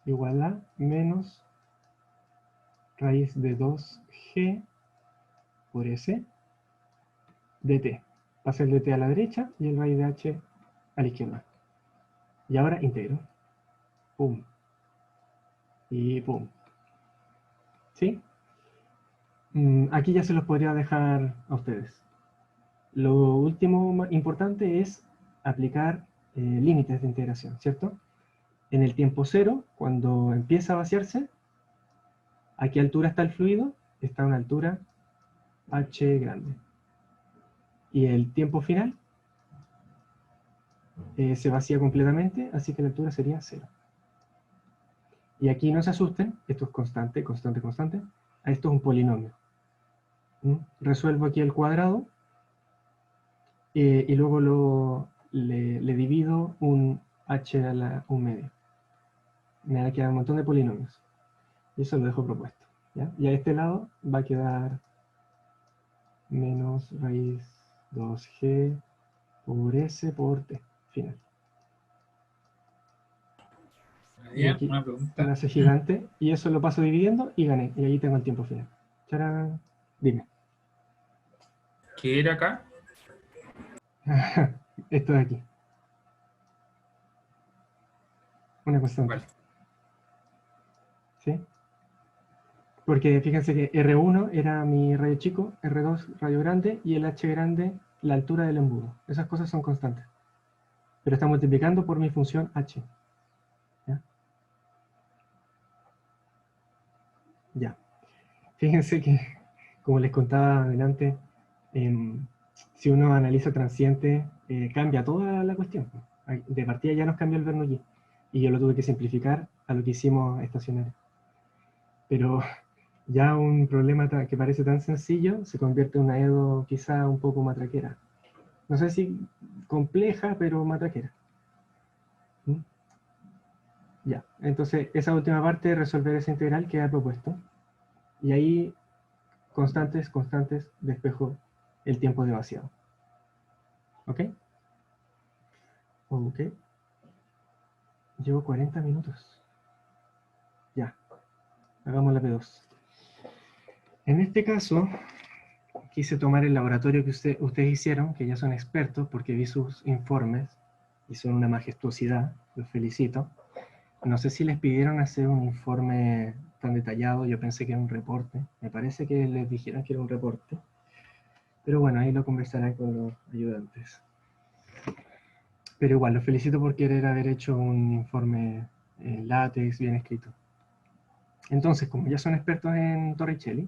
igual a menos raíz de 2g por s de t. Pasa el dt a la derecha y el raíz de h a la izquierda. Y ahora integro. Pum. Y pum. ¿Sí? Aquí ya se los podría dejar a ustedes. Lo último importante es aplicar límites de integración, ¿cierto? En el tiempo cero, cuando empieza a vaciarse, ¿a qué altura está el fluido? Está a una altura h grande. Y el tiempo final se vacía completamente, así que la altura sería 0. Y aquí no se asusten, esto es constante, constante, constante. Esto es un polinomio. Resuelvo aquí el cuadrado y luego le divido un h a un medio. Me va a quedar un montón de polinomios. Y eso lo dejo propuesto. ¿Ya? Y a este lado va a quedar menos raíz 2g por s por t final. Y Bien, aquí una me pregunta. hace gigante y eso lo paso dividiendo y gané. Y ahí tengo el tiempo final. ¡Charán! Dime. ¿Qué era acá? Esto de aquí. Una constante. Vale. ¿Sí? Porque fíjense que R1 era mi radio chico, R2 radio grande y el H grande la altura del embudo. Esas cosas son constantes. Pero está multiplicando por mi función H. ¿Ya? Ya. Fíjense que, como les contaba adelante, si uno analiza transiente, cambia toda la cuestión. De partida ya nos cambió el Bernoulli. Y yo lo tuve que simplificar a lo que hicimos estacionario. Pero ya un problema que parece tan sencillo se convierte en una EDO quizá un poco matraquera. No sé si compleja, pero matraquera. ¿Mm? Ya, entonces esa última parte, resolver esa integral, queda propuesto. Y ahí, constantes, constantes, despejo el tiempo de vaciado. ¿Ok? Ok. Llevo 40 minutos. Ya, hagamos la P2. En este caso, quise tomar el laboratorio que ustedes hicieron, que ya son expertos, porque vi sus informes y son una majestuosidad, los felicito. No sé si les pidieron hacer un informe tan detallado, yo pensé que era un reporte, me parece que les dijeron que era un reporte, pero bueno, ahí lo conversarán con los ayudantes. Pero igual, los felicito por querer haber hecho un informe en látex bien escrito. Entonces, como ya son expertos en Torricelli,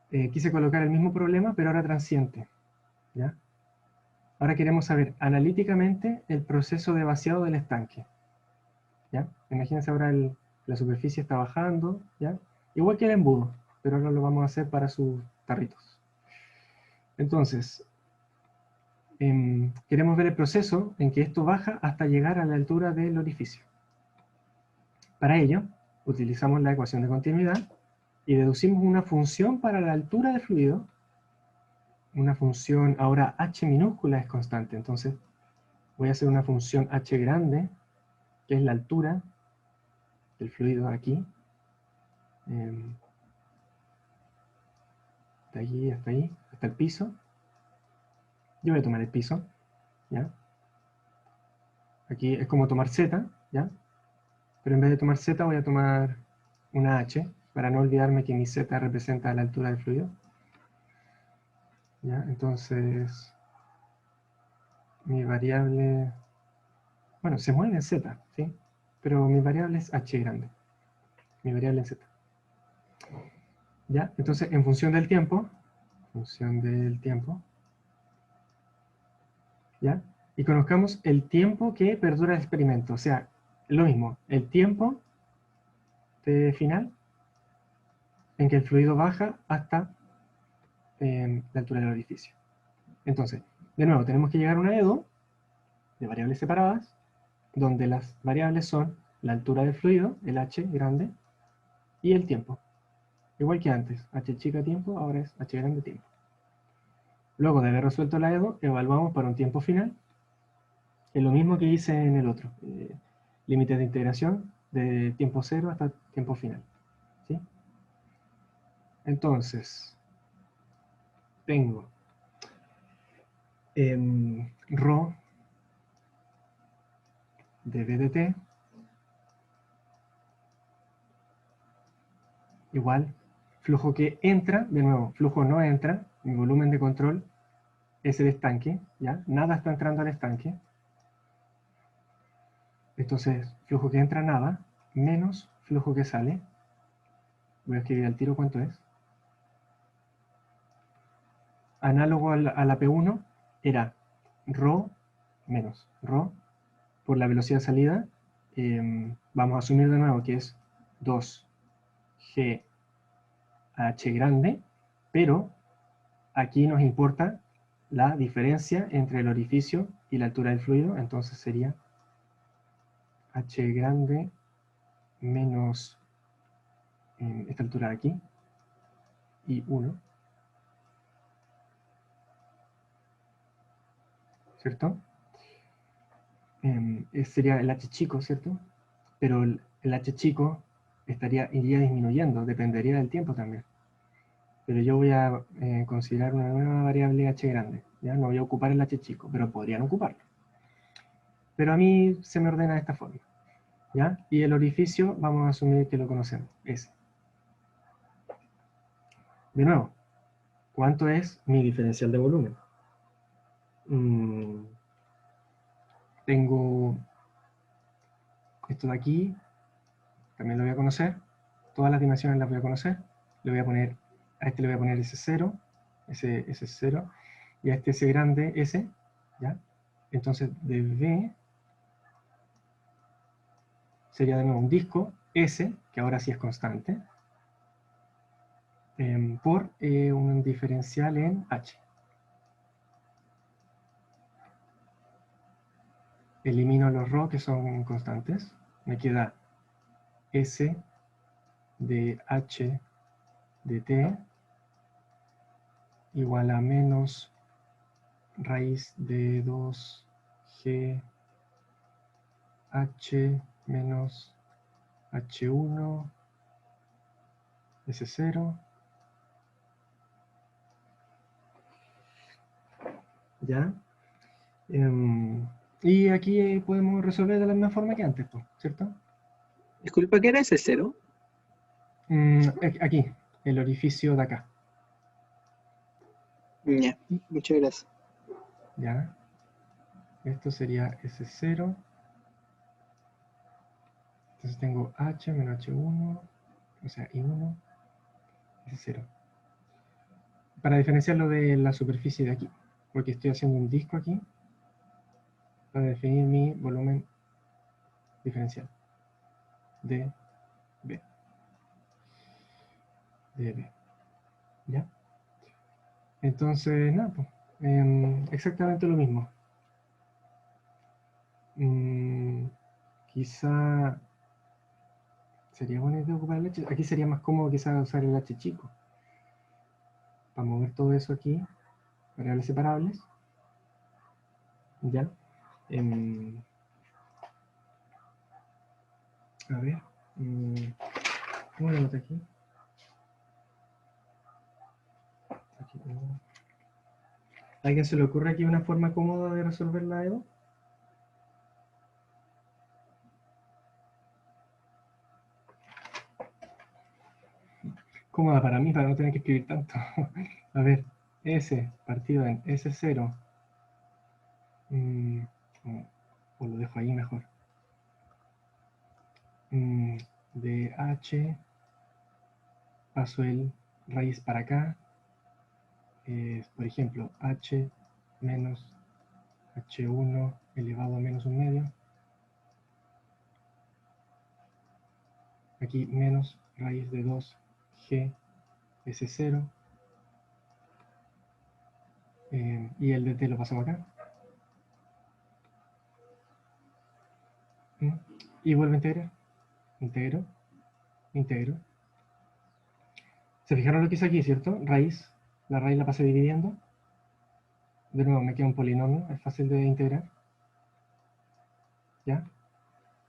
quise colocar el mismo problema, pero ahora transiente. ¿Ya? Ahora queremos saber analíticamente el proceso de vaciado del estanque. ¿Ya? Imagínense ahora la superficie está bajando, ¿ya? Igual que el embudo, pero ahora lo vamos a hacer para sus tarritos. Entonces, queremos ver el proceso en que esto baja hasta llegar a la altura del orificio. Para ello, utilizamos la ecuación de continuidad y deducimos una función para la altura del fluido. Una función, ahora h minúscula es constante, entonces voy a hacer una función h grande, que es la altura del fluido aquí. De allí hasta ahí, hasta el piso. Yo voy a tomar el piso, ¿ya? Aquí es como tomar z, ¿ya? Pero en vez de tomar z voy a tomar una h, para no olvidarme que mi z representa la altura del fluido. ¿Ya? Entonces, mi variable... Bueno, se mueve en z, ¿sí? Pero mi variable es h grande. Mi variable es z. ¿Ya? Entonces, en función del tiempo, ¿ya? Y conozcamos el tiempo que perdura el experimento. O sea, lo mismo, el tiempo de final en que el fluido baja hasta la altura del orificio. Entonces, de nuevo, tenemos que llegar a una EDO de variables separadas, donde las variables son la altura del fluido, el h grande, y el tiempo. Igual que antes, h chica tiempo, ahora es h grande tiempo. Luego de haber resuelto la EDO, evaluamos para un tiempo final, que es lo mismo que hice en el otro. Límites de integración de tiempo cero hasta tiempo final. ¿Sí? Entonces, tengo ρ de v de t igual flujo que entra, de nuevo, flujo no entra, mi volumen de control es el estanque, ¿ya? Nada está entrando al estanque. Entonces, flujo que entra nada, menos flujo que sale. Voy a escribir al tiro cuánto es. Análogo a la P1 era ρ menos ρ por la velocidad de salida, vamos a asumir de nuevo que es 2G H grande, pero aquí nos importa la diferencia entre el orificio y la altura del fluido, entonces sería H grande menos esta altura de aquí, y 1, ¿cierto? Sería el H chico, ¿cierto? Pero el H chico iría disminuyendo, dependería del tiempo también. Pero yo voy a considerar una nueva variable H grande, ¿ya? No voy a ocupar el H chico, pero podrían ocuparlo. Pero a mí se me ordena de esta forma, ¿ya? Y el orificio, vamos a asumir que lo conocemos, S. De nuevo, ¿cuánto es mi diferencial de volumen? Tengo esto de aquí, también lo voy a conocer, todas las dimensiones las voy a conocer, le voy a poner, a este le voy a poner S0, ese S0, y a este S grande, S, ¿ya? Entonces de V sería de nuevo un disco, S, que ahora sí es constante, por un diferencial en H. Elimino los ρ que son constantes, me queda S de H de T igual a menos raíz de 2G H menos H1 S0, ¿ya? Y aquí podemos resolver de la misma forma que antes, ¿cierto? Disculpa, ¿qué era ese 0? Aquí, el orificio de acá, Ya, muchas gracias. ¿ya? Esto sería S0. Entonces tengo H menos H1, o sea, I1, S0. Para diferenciarlo de la superficie de aquí, porque estoy haciendo un disco aquí, para definir mi volumen diferencial. dB. dB. ¿Ya? Entonces, nada, pues, exactamente lo mismo. Quizá sería buena idea ocupar el H. Aquí sería más cómodo quizá usar el H chico. Para mover todo eso aquí, variables separables. ¿Ya? A ver. ¿Cómo lo anoté aquí? ¿A alguien se le ocurre aquí una forma cómoda de resolver la EDO? Cómoda para mí, para no tener que escribir tanto. A ver, S partido en S0. O lo dejo ahí mejor. De H, paso el raíz para acá. Por ejemplo, H menos H1 elevado a menos un medio. Aquí menos raíz de 2G S0. Y el de T lo pasamos acá. Y vuelvo a integrar. Integro. Integro. ¿Se fijaron lo que hice aquí, cierto? Raíz. La raíz la pasé dividiendo. De nuevo me queda un polinomio. Es fácil de integrar. ¿Ya?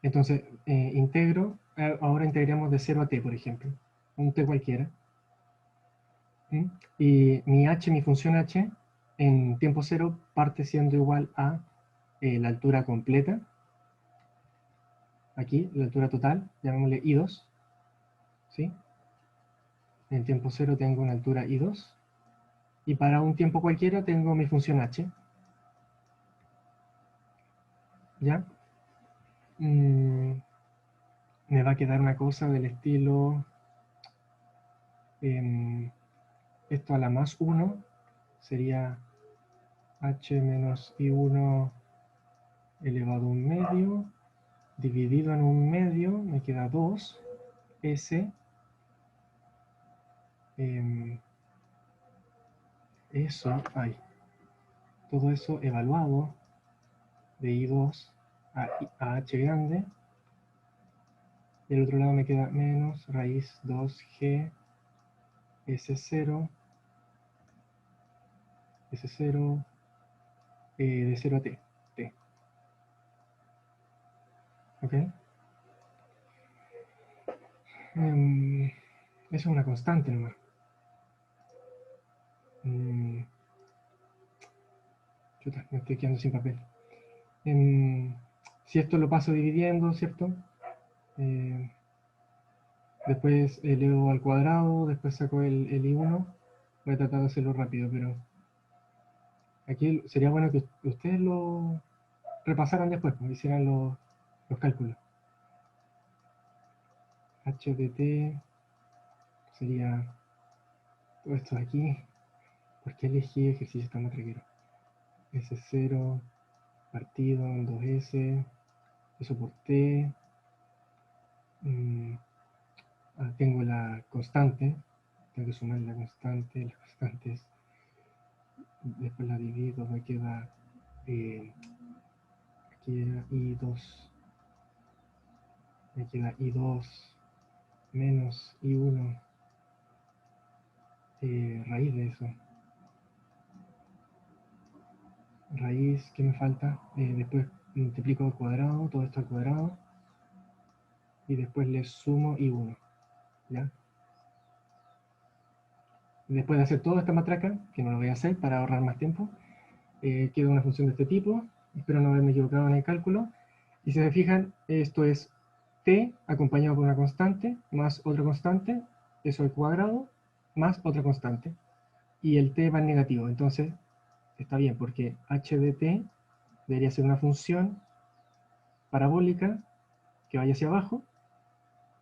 Entonces, integro. Ahora integramos de 0 a t, por ejemplo. Un t cualquiera. Y mi h, mi función h, en tiempo cero parte siendo igual a la altura completa. Aquí, la altura total, llamémosle I2. ¿Sí? En tiempo cero tengo una altura I2. Y para un tiempo cualquiera tengo mi función h. ¿Ya? Me va a quedar una cosa del estilo... esto a la más 1 sería h menos I1 elevado a un medio dividido en un medio, me queda 2, S, eso, todo eso evaluado de I2 a H grande. Del otro lado me queda menos raíz 2G S0, S0, de 0 a T. ¿Ok? Eso es una constante nomás. Chuta, me estoy quedando sin papel. Si esto lo paso dividiendo, ¿cierto? Después elevo al cuadrado, después saco el I1. Voy a tratar de hacerlo rápido, pero aquí sería bueno que ustedes lo repasaran después, pues, hicieran los cálculos. H de T sería todo esto de aquí. ¿Por qué elegí ejercicio tan matraquero? S0 partido en 2S, eso por T. Tengo la constante, tengo que sumar la constante, las constantes, después la divido, me queda aquí era I2, me queda I2 menos I1, raíz de eso. Raíz, ¿qué me falta? Después multiplico al cuadrado, todo esto al cuadrado, y después le sumo I1, ¿ya? Después de hacer toda esta matraca, que no lo voy a hacer para ahorrar más tiempo, queda una función de este tipo. Espero no haberme equivocado en el cálculo. Y si se fijan, esto es t acompañado por una constante, más otra constante, eso al cuadrado, más otra constante. Y el t va en negativo. Entonces, está bien, porque h de t debería ser una función parabólica que vaya hacia abajo,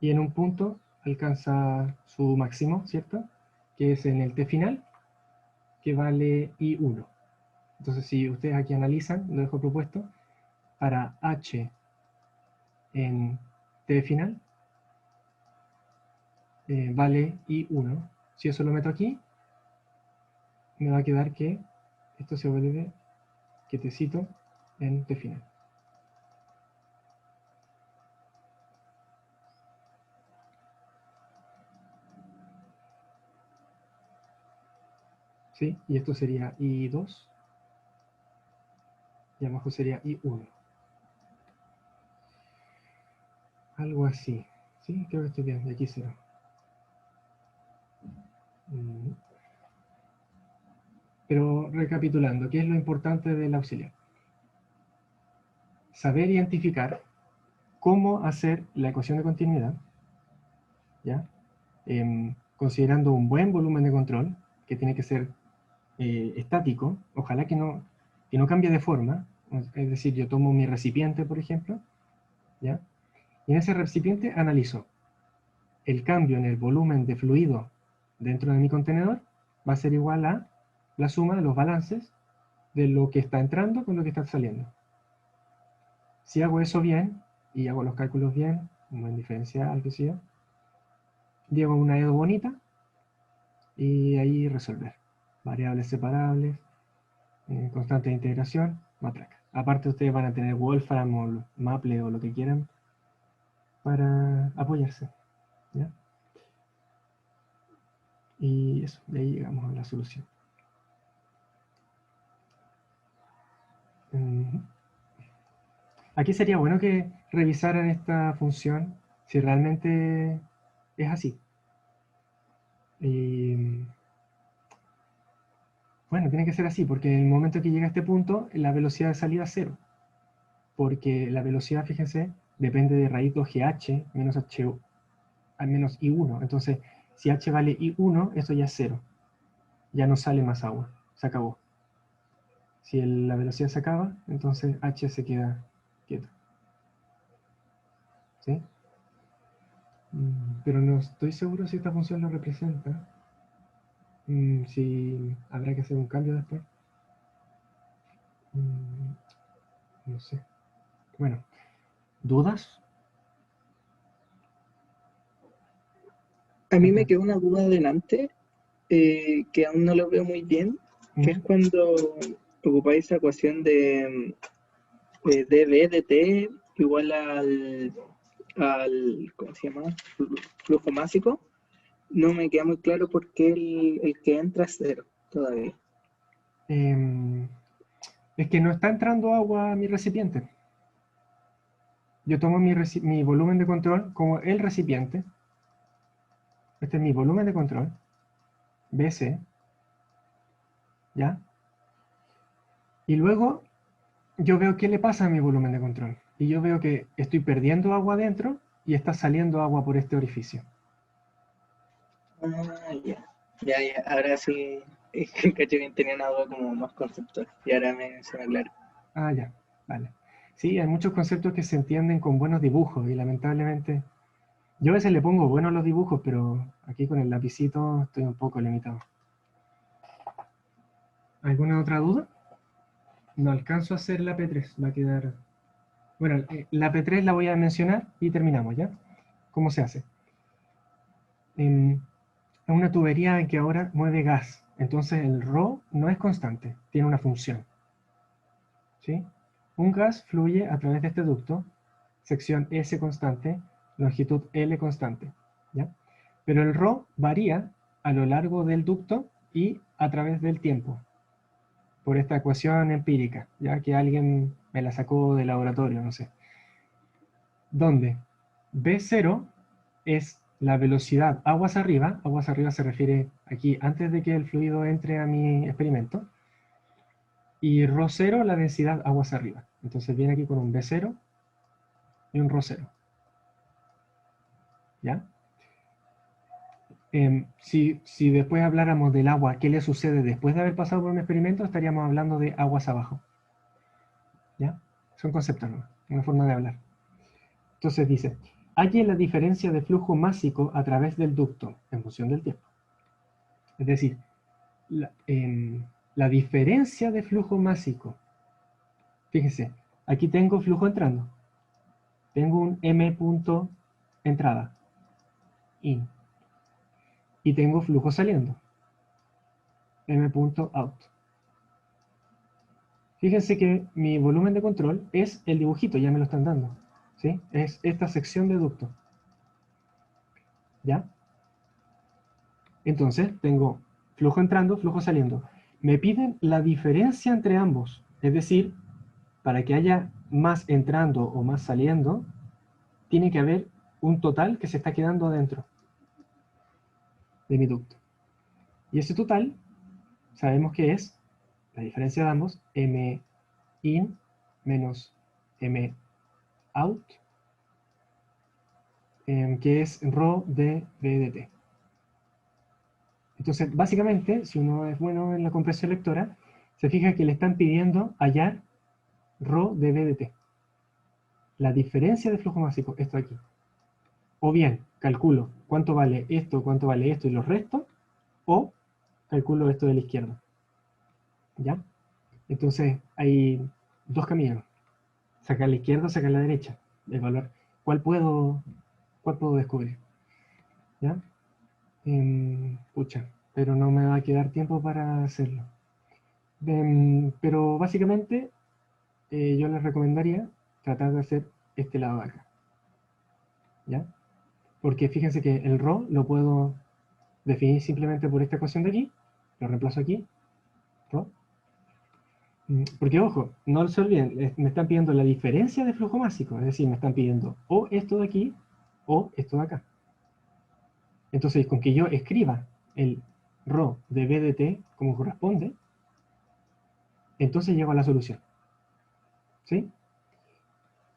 y en un punto alcanza su máximo, ¿cierto? Que es en el t final, que vale I1. Entonces, si ustedes aquí analizan, lo dejo propuesto, para h en t final, vale I1. Si eso lo meto aquí, me va a quedar que esto se vuelve quietecito en t final. ¿Sí? Y esto sería I2, y abajo sería I1. Algo así. ¿Sí? Creo que estoy bien. De aquí será. Pero recapitulando, ¿qué es lo importante del auxiliar? Saber identificar cómo hacer la ecuación de continuidad, ¿ya? Considerando un buen volumen de control, que tiene que ser estático, ojalá que no cambie de forma. Es decir, yo tomo mi recipiente, por ejemplo, ¿ya? Y en ese recipiente analizo el cambio en el volumen de fluido dentro de mi contenedor, va a ser igual a la suma de los balances de lo que está entrando con lo que está saliendo. Si hago eso bien, y hago los cálculos bien, un buen diferencial, que sea, llego a una EDO bonita, y ahí resolver. Variables separables, constante de integración, matraca. Aparte ustedes van a tener Wolfram o Maple o lo que quieran para apoyarse, ¿ya? Y eso, de ahí llegamos a la solución. Aquí sería bueno que revisaran esta función si realmente es así. Bueno, tiene que ser así, porque en el momento que llega a este punto, la velocidad de salida es 0. Porque la velocidad, fíjense, depende de raíz 2GH menos H al menos I1. Entonces, si H vale I1, esto ya es 0. Ya no sale más agua. Se acabó. Si la velocidad se acaba, entonces H se queda quieto. ¿Sí? Pero no estoy seguro si esta función lo representa. Si habrá que hacer un cambio después. No sé. Bueno, ¿Dudas? A mí me quedó una duda delante que aún no lo veo muy bien, que es cuando ocupáis esa ecuación de dB dt igual al ¿cómo se llama? Flujo másico. No me queda muy claro por qué el que entra es cero todavía. Es que no está entrando agua a mi recipiente. Yo tomo mi volumen de control como el recipiente. Este es mi volumen de control, BC, ¿ya? Y luego yo veo qué le pasa a mi volumen de control. Y yo veo que estoy perdiendo agua adentro y está saliendo agua por este orificio. Ah, ya. Ya, ya. Ahora sí, caché bien, tenía una duda como más conceptual. Y ahora se me aclara. Ah, ya, vale. Sí, hay muchos conceptos que se entienden con buenos dibujos y lamentablemente yo a veces le pongo bueno a los dibujos, pero aquí con el lapicito estoy un poco limitado. ¿Alguna otra duda? No alcanzo a hacer la P3, va a quedar... Bueno, la P3 la voy a mencionar y terminamos, ¿ya? ¿Cómo se hace? Es una tubería en que ahora mueve gas, entonces el ρ no es constante, tiene una función, ¿sí? Un gas fluye a través de este ducto, sección S constante, longitud L constante, ¿ya? Pero el ρ varía a lo largo del ducto y a través del tiempo, por esta ecuación empírica, ya que alguien me la sacó del laboratorio, no sé. Donde B0 es la velocidad aguas arriba se refiere aquí antes de que el fluido entre a mi experimento, y ρ0 la densidad aguas arriba. Entonces viene aquí con un B0 y un ρ0. ¿Ya? Si después habláramos del agua, ¿qué le sucede después de haber pasado por un experimento? Estaríamos hablando de aguas abajo. ¿Ya? Son conceptos, ¿no? Una forma de hablar. Entonces dice, halle la diferencia de flujo másico a través del ducto en función del tiempo. Es decir, la diferencia de flujo másico. Fíjense, aquí tengo flujo entrando. Tengo un M punto entrada, in. Y tengo flujo saliendo, M punto out. Fíjense que mi volumen de control es el dibujito, ya me lo están dando. ¿Sí? Es esta sección de ducto. ¿Ya? Entonces tengo flujo entrando, flujo saliendo. Me piden la diferencia entre ambos. Es decir, para que haya más entrando o más saliendo, tiene que haber un total que se está quedando adentro de mi ducto. Y ese total sabemos que es la diferencia de ambos, M in menos M out, que es ρ de B de T. Entonces, básicamente, si uno es bueno en la comprensión lectora, se fija que le están pidiendo hallar ρ de B de T. La diferencia de flujo másico, esto aquí. O bien, calculo cuánto vale esto y los restos, o calculo esto de la izquierda. ¿Ya? Entonces, hay dos caminos. Sacar la izquierda o sacar la derecha. Evaluar cuál puedo descubrir. ¿Ya? Pucha, pero no me va a quedar tiempo para hacerlo. Pero básicamente yo les recomendaría tratar de hacer este lado de acá. ¿Ya? Porque fíjense que el ρ lo puedo definir simplemente por esta ecuación de aquí. Lo reemplazo aquí. ¿no? Porque ojo, no se olviden, me están pidiendo la diferencia de flujo másico. Es decir, me están pidiendo o esto de aquí o esto de acá. Entonces, con que yo escriba el ρ de B de T como corresponde, entonces llego a la solución. ¿Sí?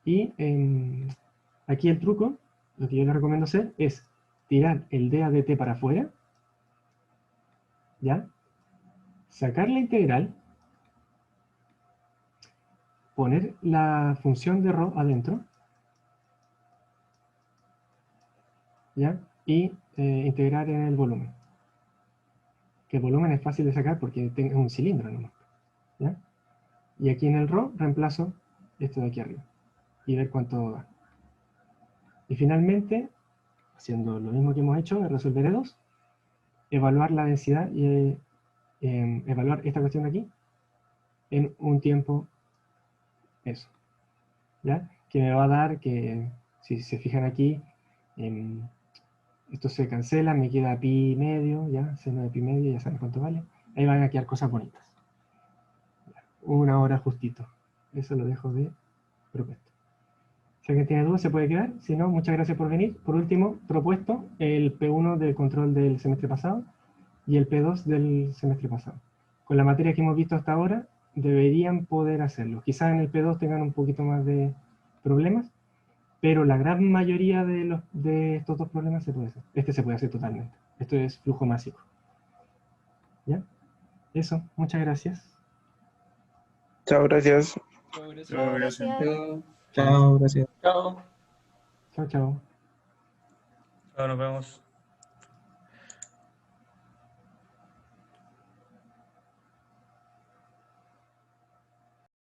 Y aquí el truco, lo que yo les recomiendo hacer es tirar el dA de T para afuera, ¿ya? Sacar la integral, poner la función de ρ adentro, ¿ya? Y integrar en el volumen. Que el volumen es fácil de sacar porque es un cilindro nomás, ¿ya? Y aquí en el ρ reemplazo esto de aquí arriba. y ver cuánto da. Y finalmente, haciendo lo mismo que hemos hecho en resolver E2, evaluar la densidad y evaluar esta cuestión de aquí en un tiempo eso, ¿ya? Que me va a dar que, si se fijan aquí, esto se cancela, me queda pi medio, ¿ya? Seno de pi medio, ya saben cuánto vale. Ahí van a quedar cosas bonitas. Una hora justito. Eso lo dejo de propuesto. Si alguien tiene dudas, se puede quedar. Si no, muchas gracias por venir. Por último, propuesto el P1 del control del semestre pasado y el P2 del semestre pasado. Con la materia que hemos visto hasta ahora, deberían poder hacerlo. Quizás en el P2 tengan un poquito más de problemas, pero la gran mayoría de estos dos problemas se puede hacer. Este se puede hacer totalmente. Esto es flujo másico. ¿Ya? Eso, muchas gracias. Chao, gracias. Chao, gracias. Chao, gracias. Chao. Chao, chao. Chao, nos vemos.